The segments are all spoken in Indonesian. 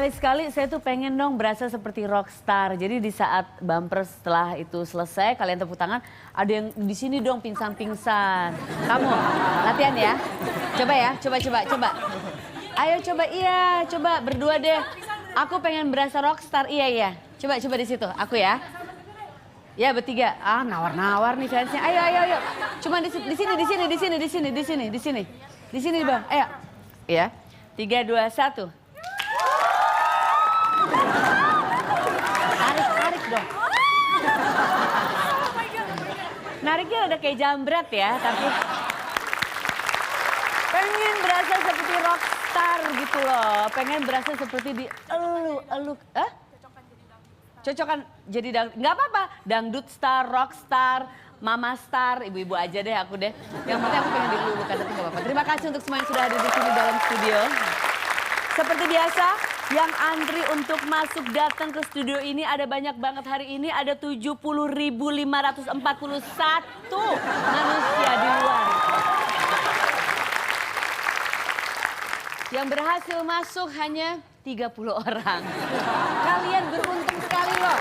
Sekali-sekali saya tuh pengen dong berasa seperti rockstar. Jadi di saat bumper setelah itu selesai, kalian tepuk tangan, ada yang di sini dong pingsan-pingsan. Kamu latihan ya. Coba ya, coba. Ayo coba, iya, coba berdua deh. Aku pengen berasa rockstar, iya. Coba di situ, aku ya. Ya bertiga, nawar-nawar nih fansnya. Ayo. Cuma di sini bang, ayo. Ya, 3, 2, 1. Tarik dong. Nariknya udah kayak jambret ya, tapi pengen berasa seperti rockstar gitu loh. Pengen berasa seperti di eluk. Cocokan jadi dangdut, nggak apa-apa. Dangdut star, rockstar, mama star, ibu-ibu aja deh aku deh. Yang penting aku pengen dilulukan, tapi nggak apa-apa. Terima kasih untuk semua yang sudah hadir di sini dalam studio. Seperti biasa, yang antri untuk masuk datang ke studio ini ada banyak banget hari ini. Ada 70.541 manusia di luar. Yang berhasil masuk hanya 30 orang. Kalian beruntung sekali loh.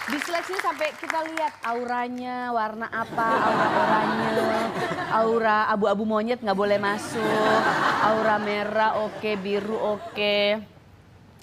Diseleksinya sampai kita lihat auranya, warna apa, aura oranye, aura abu-abu monyet nggak boleh masuk, aura merah oke, biru oke.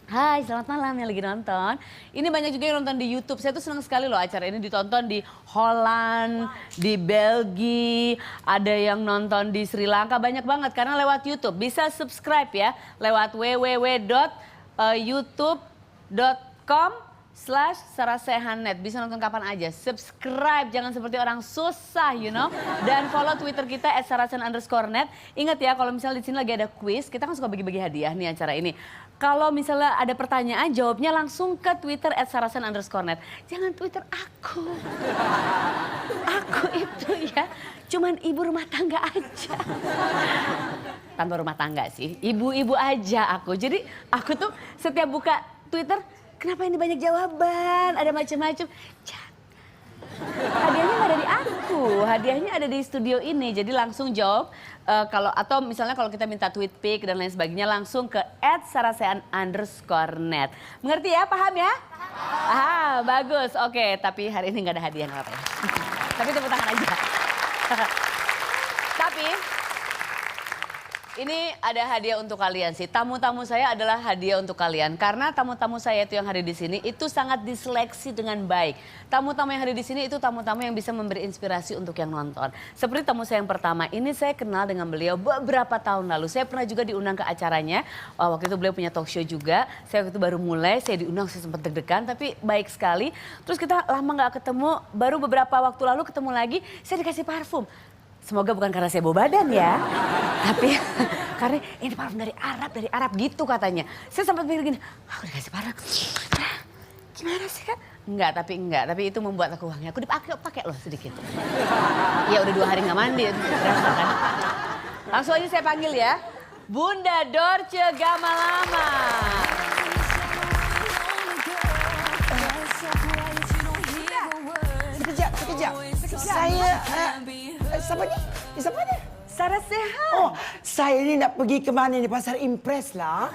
Hai, selamat malam yang lagi nonton. Ini banyak juga yang nonton di YouTube. Saya tuh senang sekali loh acara ini ditonton di Holland, di Belgia, ada yang nonton di Sri Lanka, banyak banget karena lewat YouTube. Bisa subscribe ya lewat www.youtube.com/sarasehannet. Bisa nonton kapan aja. Subscribe, jangan seperti orang susah, you know. Dan follow Twitter kita @sarasen_net. Ingat ya, kalau misalnya di sini lagi ada quiz, kita kan suka bagi-bagi hadiah nih acara ini. Kalau misalnya ada pertanyaan, jawabnya langsung ke Twitter @sarasen_net. Jangan Twitter aku. Aku itu ya, cuman ibu rumah tangga aja. Tanpa rumah tangga sih, ibu-ibu aja aku. Jadi aku tuh setiap buka Twitter, kenapa ini banyak jawaban, ada macam-macam. Hadiahnya nggak ada di aku, hadiahnya ada di studio ini. Jadi langsung jawab, atau misalnya kalau kita minta tweet pic dan lain sebagainya langsung ke @sarasehan_net. Mengerti ya, paham ya? Paham, bagus. Oke, tapi hari ini nggak ada hadiah, nggak apa-apa ya. Tapi tepuk tangan aja. Tapi ini ada hadiah untuk kalian sih. Tamu-tamu saya adalah hadiah untuk kalian. Karena tamu-tamu saya itu yang hadir di sini itu sangat diseleksi dengan baik. Tamu-tamu yang hadir di sini itu tamu-tamu yang bisa memberi inspirasi untuk yang nonton. Seperti tamu saya yang pertama, ini saya kenal dengan beliau beberapa tahun lalu. Saya pernah juga diundang ke acaranya. Waktu itu beliau punya talk show juga. Saya waktu itu baru mulai, saya diundang, saya sempat deg-degan tapi baik sekali. Terus kita lama nggak ketemu, baru beberapa waktu lalu ketemu lagi, saya dikasih parfum. Semoga bukan karena saya bawa badan ya, tapi karena ini parfum dari Arab gitu katanya. Saya sempat pikir gini, aku dikasih parfum, gimana sih Kak? Enggak, tapi itu membuat aku wangi. Aku pakai loh sedikit. Ya udah 2 hari nggak mandi, berasa kan. Langsung aja saya panggil ya, Bunda Dorce Gamalama. Sekejap. Saya, siapa ni? Sarasehan. Oh, saya ni nak pergi ke mana ni? Pasar Impress lah.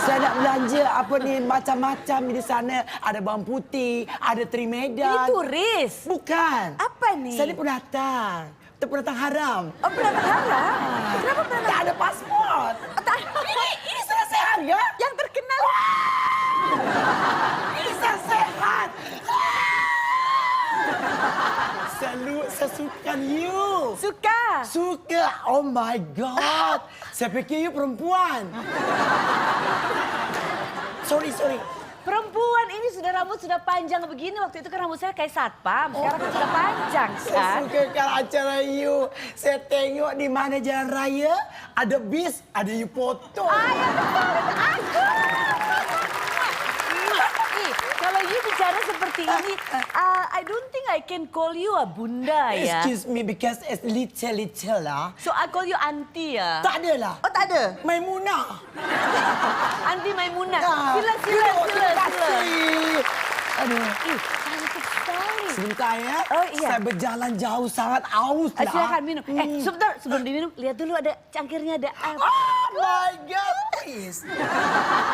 Saya nak belanja apa ni macam-macam di sana. Ada bawang putih, ada Trimedan. Ini turis? Bukan. Apa ni? Saya ni pendatang. Pendatang haram. Oh, pendatang haram? Kenapa pendatang? Tak ada pasport. Ini Sarasehan ya? Yang terkenal. Ini Sarasehan. Saya suka you. Suka. Oh my God. Saya pikir you perempuan. Sorry. Perempuan ini rambut sudah panjang begini. Waktu itu kan rambut saya kayak satpam. Sekarang kan sudah panjang Saya kan. suka kalau acara you. Saya tengok di mana jalan raya. Ada bis, ada you foto. Ya betul, itu aku. Kalau you bicara seperti ini, I don't think I can call you a bunda ya. Excuse me because it's little lah. So I call you auntie ya? Tak ada lah. Oh tak ada? Maimunah. Auntie Maimunah. Ah, Sila. terima kasih. Aduh. Cantik sekali. Sebentar ya. Oh iya. Saya berjalan jauh sangat aus lah. Silakan minum. Sebentar sebelum diminum, lihat dulu ada cangkirnya ada air. Oh my God. is?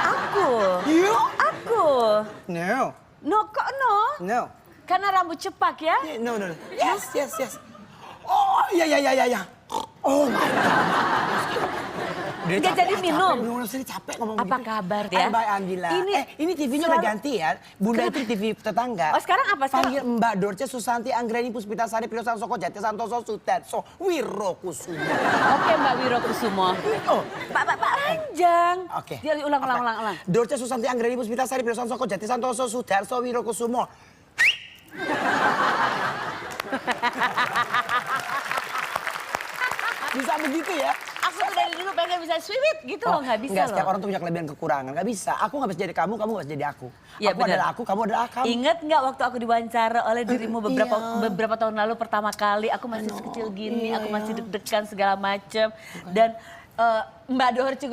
Aku. You? Aku. No. No, kok no? No. Karena rambut cepak ya? No, no, no. Yes, yes, yes. Oh, ya. Oh my God. Dia Nggak capek, jadi capek. minum. Minum sendiri capek ngomong Apa gitu. kabar ya? Baik, alhamdulillah. Ini TV-nya udah ganti ya. Bunda itu TV tetangga. Oh, sekarang apa? Sekarang? Panggil Mbak Dorce Susanti Anggreni Puspitasari Priyosan Soko Jati Santoso Suterso Wirokusumo. Oke Mbak Wirokusumo. Oh, Pak panjang. oke. Dia ulang. Dorce Susanti Anggreni Puspitasari Priyosan Soko Jati Santoso Suterso Wirokusumo. Bisa begitu ya? Aku tuh dari dulu pengen bisa swiwit gitu loh, nggak bisa Enggak, loh. setiap orang tuh punya kelebihan kekurangan. Nggak bisa. Aku nggak bisa jadi kamu nggak bisa jadi aku. Iya, Aku benar. adalah aku, kamu adalah kamu. Ingat nggak waktu aku diwawancara oleh dirimu Iya. beberapa tahun lalu pertama kali, aku masih sekecil gini, aku masih deg-degan segala macem. Dan Mbak Dorce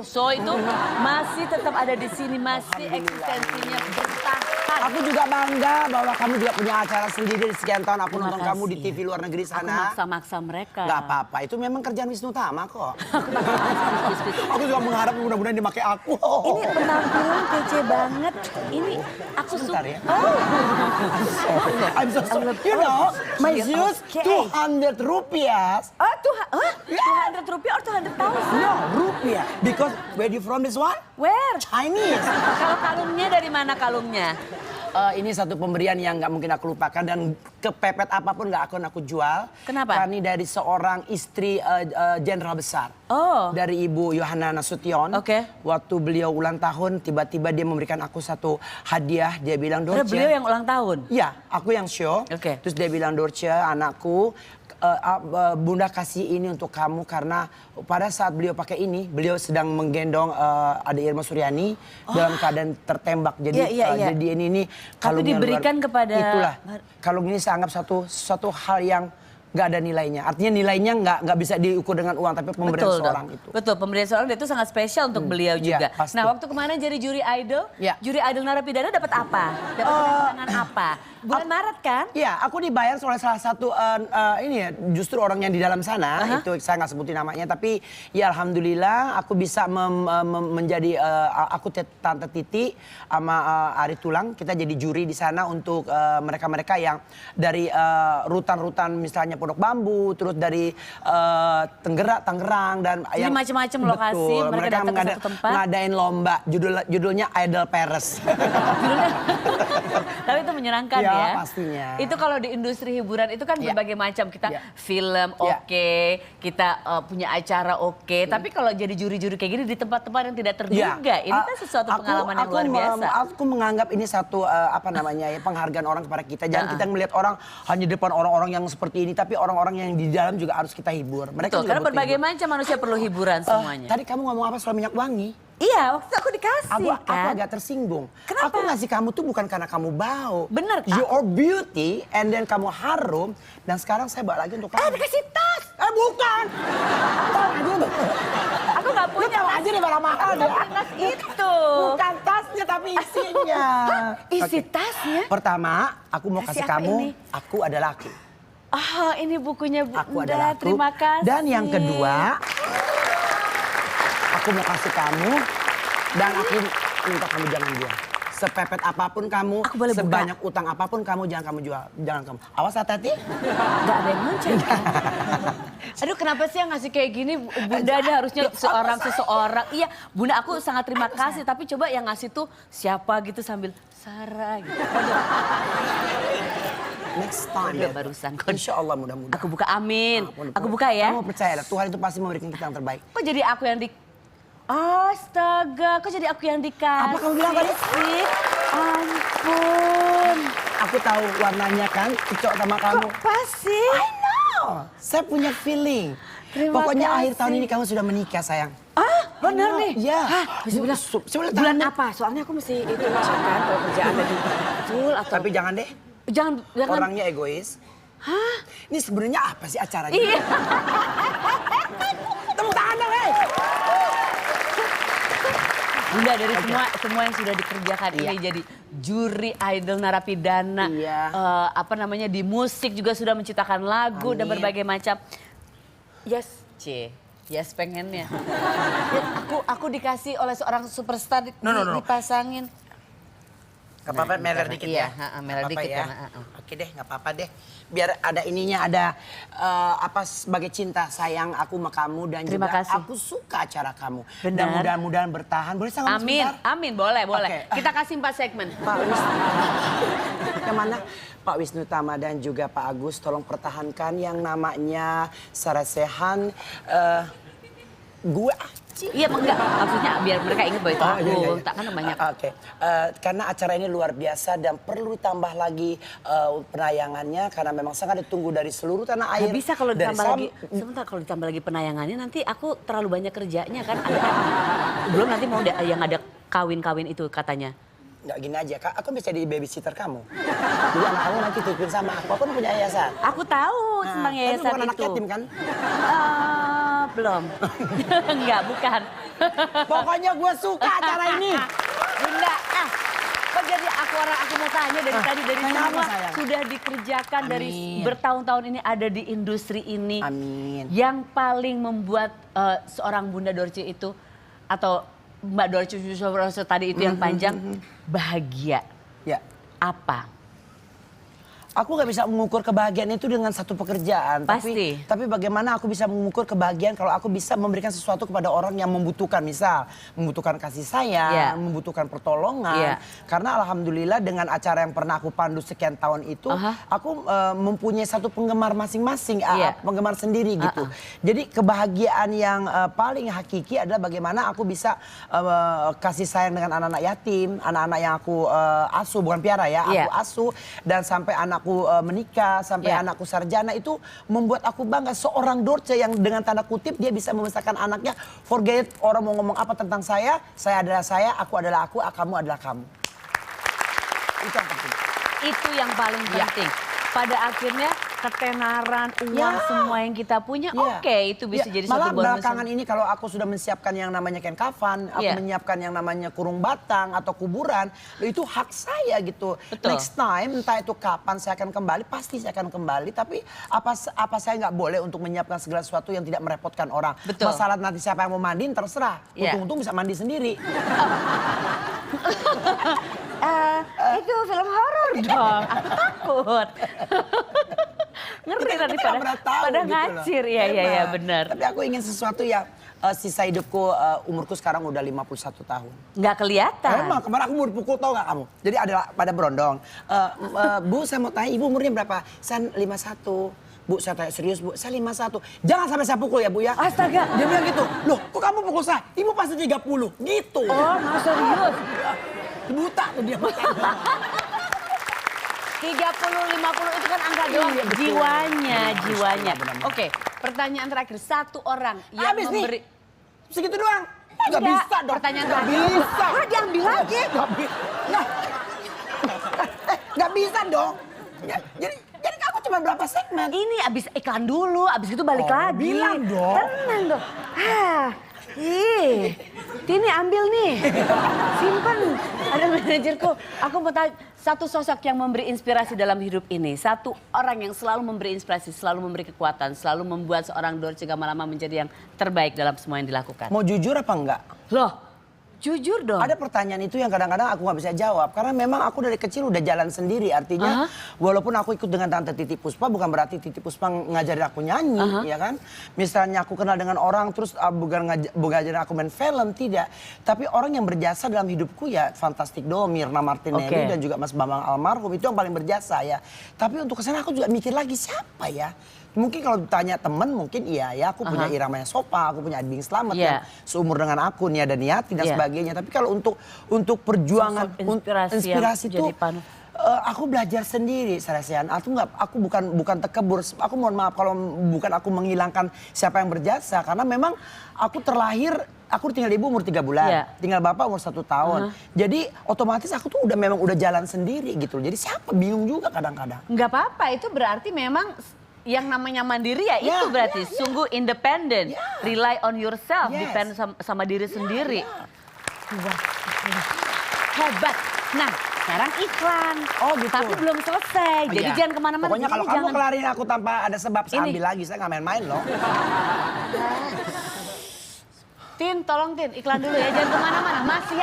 so itu masih tetap ada di sini, masih eksistensinya bertahan. Aku juga bangga bahwa kamu juga punya acara sendiri sekian tahun. Aku Terima nonton kamu di kasih. TV luar negeri Aku sana. maksa-maksa mereka. Gak apa-apa, itu memang kerjaan Wisnu Tama kok. Aku juga mengharap mudah-mudahan dipakai aku. Ini penampilan kece banget. Ini aku Sebentar suka. ya. Oh. I'm so sorry. You know, my shoes Okay. 200 rupiah. Oh, 200 rupiah or 200.000? No, rupiah. Because where you from this one? Where? Chinese. Kalau kalungnya dari mana kalungnya? Ini satu pemberian yang nggak mungkin aku lupakan dan kepepet apapun nggak akan aku jual. Kenapa? Karena ini dari seorang istri jenderal besar. Oh. Dari Ibu Yohana Nasution. Oke. Waktu beliau ulang tahun, tiba-tiba dia memberikan aku satu hadiah. Dia bilang, Ada Dorce. beliau yang ulang tahun? Iya, aku yang show. Oke. Terus dia bilang, Dorce, anakku, Bunda kasih ini untuk kamu karena pada saat beliau pakai ini, beliau sedang menggendong Ade Irma Suryani dalam keadaan tertembak. Jadi, Iya. jadi ini Tapi kalung yang diberikan kepada- itulah. Kalung ini saya anggap suatu hal yang nggak ada nilainya. Artinya nilainya nggak bisa diukur dengan uang, tapi pemberian Betul seorang dong. itu. Betul, pemberian seorang itu sangat spesial untuk beliau Iya, juga. pasti. Nah, waktu kemarin jadi juri idol, Iya. juri idol narapidana dapat apa? Dapat pemenangan apa? Bulan Maret kan? Iya, aku dibayar oleh salah satu ini ya, justru orang yang di dalam sana. Itu saya nggak sebutin namanya, tapi ya alhamdulillah aku bisa menjadi aku Tante Titi sama Ari Tulang, kita jadi juri di sana untuk mereka-mereka yang dari rutan-rutan misalnya Pondok Bambu, terus dari Tangerang dan Jadi macam-macam lokasi, Betul, mereka datang ke satu tempat. ngadain lomba, judulnya Idol Paris. Judulnya. Tapi itu menyenangkan Ya, ya. pastinya. Itu kalau di industri hiburan itu kan Ya. berbagai macam. Kita Ya. film Ya. oke, kita punya acara oke. Tapi kalau jadi juri-juri kayak gini di tempat-tempat yang tidak terduga, Ya, ini kan sesuatu pengalaman yang luar biasa. Aku menganggap ini satu penghargaan orang kepada kita. Jangan kita melihat orang hanya di depan orang-orang yang seperti ini, tapi orang-orang yang di dalam juga harus kita hibur. Mereka Betul, juga karena butuh berbagai hibur. macam manusia perlu hiburan semuanya. Tadi kamu ngomong apa soal minyak wangi? Iya, waktu itu aku dikasih Aku kan. agak tersinggung. Kenapa? Aku ngasih kamu tuh bukan karena kamu bau. Bener, Kak. Your beauty and then kamu harum dan sekarang saya bawa lagi untuk kamu. Dikasih tas. Bukan. Tahu aja deh. Aku nggak Lu punya. tahu aja deh barang mahal deh. Tas itu. Bukan tasnya tapi isinya. Isi Oke. tasnya. Pertama, aku mau Kasih kasih apa kamu, ini? aku adalah aku. Ah, ini bukunya Bunda. Aku adalah aku. Terima kasih. Dan yang kedua, aku mau kasih kamu dan aku minta kamu jangan jual. Sepepet apapun kamu, Aku boleh buka? sebanyak utang apapun kamu, jangan kamu jual. Jangan kamu. Awas hati-hati. Gak ada yang lonceng. Aduh, kenapa sih yang ngasih kayak gini? Bunda ada harusnya seseorang. Iya, Bunda aku sangat terima kasih. Tapi coba yang ngasih tuh siapa gitu sambil Sarah gitu. Aduh, Next time. Udah ya. barusan. Insya Allah mudah-mudahan. aku buka amin. Ampun, Aku buka ya. Kamu percayalah, Tuhan itu pasti memberikan kita yang terbaik. Kok jadi aku yang di... Astaga, kok jadi aku yang dikasih Apa kamu bilang tadi? sih? Ampun. Aku tahu warnanya kan, cocok sama kamu. Kok pas sih? I know. Saya punya feeling. Terima Pokoknya kasih. akhir tahun ini kamu sudah menikah, sayang. Ah, benar nih? Iya. Hah, bismillah. Bulan apa? Soalnya aku mesti itu cek kan kalau kerjaan tadi. Betul atau... Tapi jangan deh, Jangan. orangnya egois. Hah? Ini sebenarnya apa sih acaranya? Iya. Tepuk tangan dong, hey! Bunda dari semua yang sudah dikerjakan Iya. ini jadi juri idol narapidana, Iya. di musik juga sudah menciptakan lagu dan Amin. berbagai macam. Yes, C. Yes, pengennya. Aku dikasih oleh seorang superstar dipasangin. Gak apa-apa, meler dikit ya. Iya, meler dikit ya. karena, Oke deh, gak apa-apa deh. Biar ada ininya, ada sebagai cinta sayang aku sama kamu dan Terima juga kasih. aku suka acara kamu. Benar. Dan mudah-mudahan bertahan. Boleh saya ngomong Amin, sebentar? amin, boleh. Oke. Kita kasih 4 segmen. Pak Wisnu, yang mana? Pak Wisnu Tama dan juga Pak Agus, tolong pertahankan yang namanya Sarasehan. Gue Iya, enggak. Maksudnya biar mereka ingat bahwa itu aku. iya. Tak kan banyak. Oke. Karena acara ini luar biasa dan perlu ditambah lagi penayangannya karena memang sangat ditunggu dari seluruh tanah air. Nggak bisa kalau Dari ditambah lagi, sebentar kalau ditambah lagi penayangannya nanti aku terlalu banyak kerjanya kan. Belum nanti mau yang ada kawin-kawin itu katanya. Nggak gini aja, Kak, aku bisa jadi babysitter kamu. Jadi anak kamu nanti titipin sama aku kan punya yayasan. Aku tahu tentang Tapi yayasan bukan anak itu. yatim kan? Belum. Enggak, bukan. Pokoknya gue suka acara ini. Bunda, kok jadi aku mau tanya dari tadi dari Tanya apa, semua sayang? sudah dikerjakan dari Amin. bertahun-tahun ini ada di industri ini. Amin. Yang paling membuat seorang Bunda Dorce itu atau Mbak Dorce Susuroso tadi itu yang panjang bahagia. Ya. Apa? Aku nggak bisa mengukur kebahagiaan itu dengan satu pekerjaan. Pasti. Tapi bagaimana aku bisa mengukur kebahagiaan kalau aku bisa memberikan sesuatu kepada orang yang membutuhkan. Misal, membutuhkan kasih sayang, membutuhkan pertolongan. Karena alhamdulillah dengan acara yang pernah aku pandu sekian tahun itu, aku mempunyai satu penggemar masing-masing, penggemar sendiri gitu. Jadi kebahagiaan yang paling hakiki adalah bagaimana aku bisa kasih sayang dengan anak-anak yatim, anak-anak yang aku asuh, bukan piara ya, aku asuh. Dan sampai anakku menikah, sampai anakku sarjana, itu membuat aku bangga. Seorang Dorce yang dengan tanda kutip dia bisa membesarkan anaknya. Forget orang mau ngomong apa tentang saya adalah saya, aku adalah aku, kamu adalah kamu. Itu yang penting. Itu yang paling penting. Pada akhirnya ketenaran, uang semua yang kita punya, oke, itu bisa jadi malah satu bonus. belakangan ini kalau aku sudah menyiapkan yang namanya kain kafan, aku menyiapkan yang namanya kurung batang atau kuburan, itu hak saya gitu. Betul. Next time entah itu kapan saya akan kembali, pasti saya akan kembali. Tapi apa saya nggak boleh untuk menyiapkan segala sesuatu yang tidak merepotkan orang. Betul. Masalah nanti siapa yang mau mandiin terserah. Untung-untung bisa mandi sendiri. Itu film horor dong, aku takut. Ngerti tadi pada gitu ngacir, iya benar. Tapi aku ingin sesuatu yang sisa hidupku, umurku sekarang udah 51 tahun. Nggak kelihatan. Emang kemarin aku mau dipukul tau gak kamu? Jadi ada pada berondong. Bu saya mau tanya ibu umurnya berapa? Saya 51. Bu saya tanya serius bu, saya 51. Jangan sampai saya pukul ya bu ya. Astaga. Dia bilang gitu, loh kok kamu pukul saya? Ibu pasti 30, gitu. Oh, nggak serius. Buta tuh dia matanya. 30, 50 itu kan angka doang. Iya, betul. Jiwanya. Benar. Oke, pertanyaan terakhir. Satu orang yang Habis memberi... nih, segitu doang. Gak Enggak, bisa dong. pertanyaan Gak terakhir. bisa. Ah, diambil lagi. Gak bisa dong. Jadi kamu cuma berapa segmen? Ini abis iklan dulu, abis itu balik lagi. bilang dong. Tenang dong. Tini ambil nih. Simpen. Ada manajerku. Aku mau tanya, satu sosok yang memberi inspirasi dalam hidup ini. Satu orang yang selalu memberi inspirasi, selalu memberi kekuatan, selalu membuat seorang Dorce Gamalama menjadi yang terbaik dalam semua yang dilakukan. Mau jujur apa enggak? Loh, jujur dong. Ada pertanyaan itu yang kadang-kadang aku nggak bisa jawab. Karena memang aku dari kecil udah jalan sendiri. Artinya walaupun aku ikut dengan Tante Titi Puspa, bukan berarti Titi Puspa ngajarin aku nyanyi, ya kan? Misalnya aku kenal dengan orang, terus bukan ngajarin aku main film, tidak. Tapi orang yang berjasa dalam hidupku ya Fantastic Do, Mirna Martinelli, dan juga Mas Bambang almarhum, itu yang paling berjasa ya. Tapi untuk kesana aku juga mikir lagi, siapa ya? Mungkin kalau ditanya temen mungkin iya ya, aku punya Irama Sopa, aku punya Adbing Slamet yang seumur dengan aku, Nia Daniati dan sebagainya. Tapi kalau untuk perjuangan inspirasi itu aku belajar sendiri, Sarasian. Aku bukan tekebur. Aku mohon maaf kalau bukan aku menghilangkan siapa yang berjasa, karena memang aku terlahir. Aku tinggal ibu umur 3 bulan, tinggal bapak umur 1 tahun. Jadi otomatis aku tuh memang udah jalan sendiri gitu. Jadi siapa bingung juga kadang-kadang. Nggak apa-apa, itu berarti memang yang namanya mandiri ya itu berarti sungguh independen, rely on yourself, depend sama diri sendiri. Wah, hebat. Nah, sekarang iklan. Oh gitu. Tapi belum selesai, jadi jangan kemana-mana. Pokoknya kalau kamu kelarin aku tanpa ada sebab, saya ambil lagi, saya nggak main-main loh. Tin, tolong Tin, iklan dulu ya, jangan kemana-mana. Masih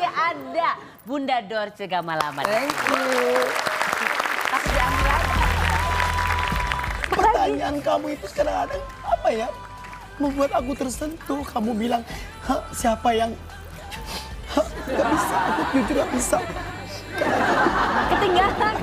ada. Bunda Dorce Gamalama. Thank you. Tapi diambil lagi. Pertanyaan kamu itu kadang-kadang apa ya? Membuat aku tersentuh. Kamu bilang, siapa yang... Gak bisa, aku jujur gak bisa. Ketinggalan.